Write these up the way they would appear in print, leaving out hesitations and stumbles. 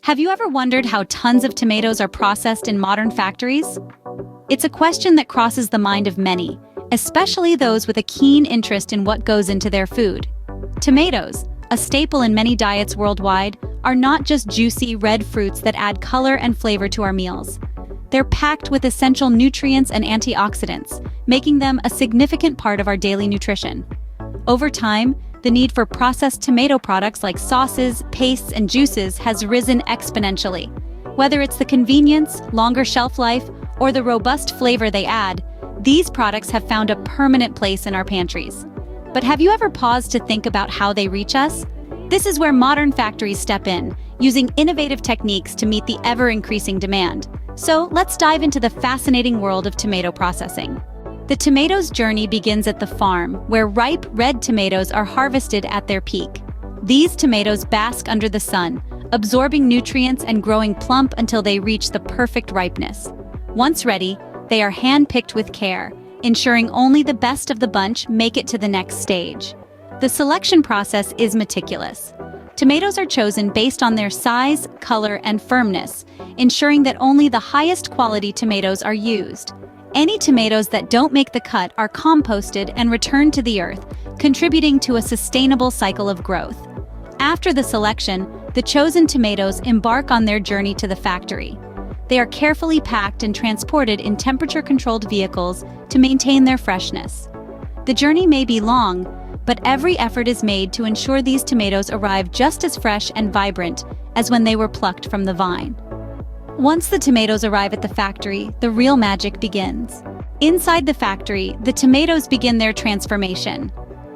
Have you ever wondered how tons of tomatoes are processed in modern factories? It's a question that crosses the mind of many, especially those with a keen interest in what goes into their food. Tomatoes, a staple in many diets worldwide, are not just juicy red fruits that add color and flavor to our meals. They're packed with essential nutrients and antioxidants, making them a significant part of our daily nutrition. Over time, the need for processed tomato products like sauces, pastes, and juices has risen exponentially. Whether it's the convenience, longer shelf life, or the robust flavor they add, these products have found a permanent place in our pantries. But have you ever paused to think about how they reach us? This is where modern factories step in, using innovative techniques to meet the ever-increasing demand. So let's dive into the fascinating world of tomato processing. The tomato's journey begins at the farm, where ripe red tomatoes are harvested at their peak. These tomatoes bask under the sun, absorbing nutrients and growing plump until they reach the perfect ripeness. Once ready, they are hand-picked with care, ensuring only the best of the bunch make it to the next stage. The selection process is meticulous. Tomatoes are chosen based on their size, color, and firmness, ensuring that only the highest quality tomatoes are used. Any tomatoes that don't make the cut are composted and returned to the earth, contributing to a sustainable cycle of growth. After the selection, the chosen tomatoes embark on their journey to the factory. They are carefully packed and transported in temperature-controlled vehicles to maintain their freshness. The journey may be long, but every effort is made to ensure these tomatoes arrive just as fresh and vibrant as when they were plucked from the vine. Once the tomatoes arrive at the factory, the real magic begins. Inside the factory, the tomatoes begin their transformation.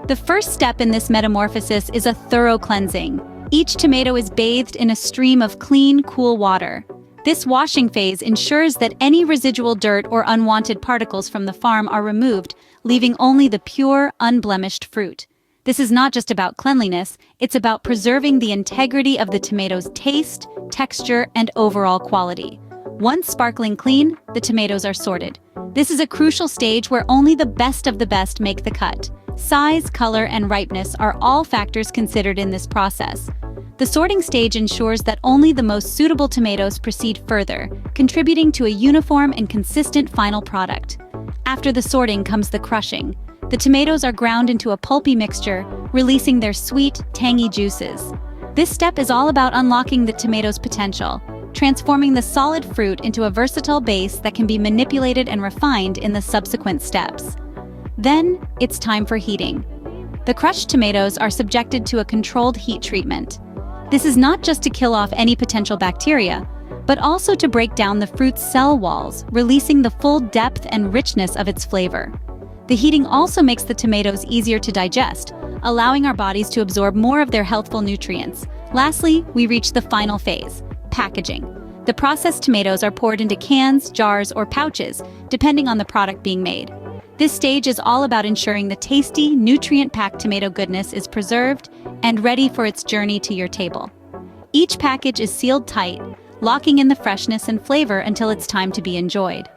The first step in this metamorphosis is a thorough cleansing. Each tomato is bathed in a stream of clean, cool water. This washing phase ensures that any residual dirt or unwanted particles from the farm are removed, leaving only the pure, unblemished fruit. This is not just about cleanliness, it's about preserving the integrity of the tomato's taste, texture, and overall quality. Once sparkling clean, the tomatoes are sorted. This is a crucial stage where only the best of the best make the cut. Size, color, and ripeness are all factors considered in this process. The sorting stage ensures that only the most suitable tomatoes proceed further, contributing to a uniform and consistent final product. After the sorting comes the crushing. The tomatoes are ground into a pulpy mixture, releasing their sweet, tangy juices. This step is all about unlocking the tomato's potential, transforming the solid fruit into a versatile base that can be manipulated and refined in the subsequent steps. Then, it's time for heating. The crushed tomatoes are subjected to a controlled heat treatment. This is not just to kill off any potential bacteria, but also to break down the fruit's cell walls, releasing the full depth and richness of its flavor. The heating also makes the tomatoes easier to digest, allowing our bodies to absorb more of their healthful nutrients. Lastly, we reach the final phase, packaging. The processed tomatoes are poured into cans, jars, or pouches, depending on the product being made. This stage is all about ensuring the tasty, nutrient-packed tomato goodness is preserved and ready for its journey to your table. Each package is sealed tight, locking in the freshness and flavor until it's time to be enjoyed.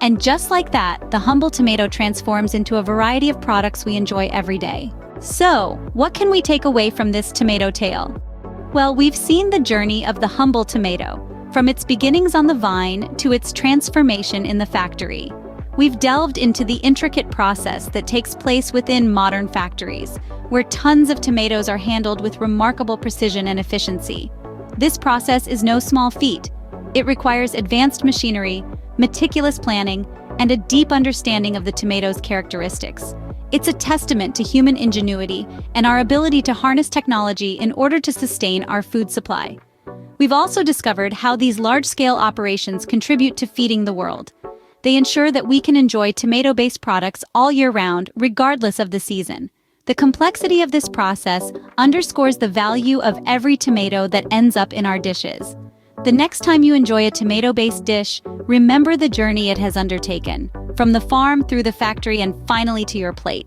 And just like that, the humble tomato transforms into a variety of products we enjoy every day. So, what can we take away from this tomato tale? Well, we've seen the journey of the humble tomato, from its beginnings on the vine to its transformation in the factory. We've delved into the intricate process that takes place within modern factories, where tons of tomatoes are handled with remarkable precision and efficiency. This process is no small feat. It requires advanced machinery, meticulous planning, and a deep understanding of the tomato's characteristics. It's a testament to human ingenuity and our ability to harness technology in order to sustain our food supply. We've also discovered how these large-scale operations contribute to feeding the world. They ensure that we can enjoy tomato-based products all year round, regardless of the season. The complexity of this process underscores the value of every tomato that ends up in our dishes. The next time you enjoy a tomato-based dish, remember the journey it has undertaken, from the farm through the factory and finally to your plate.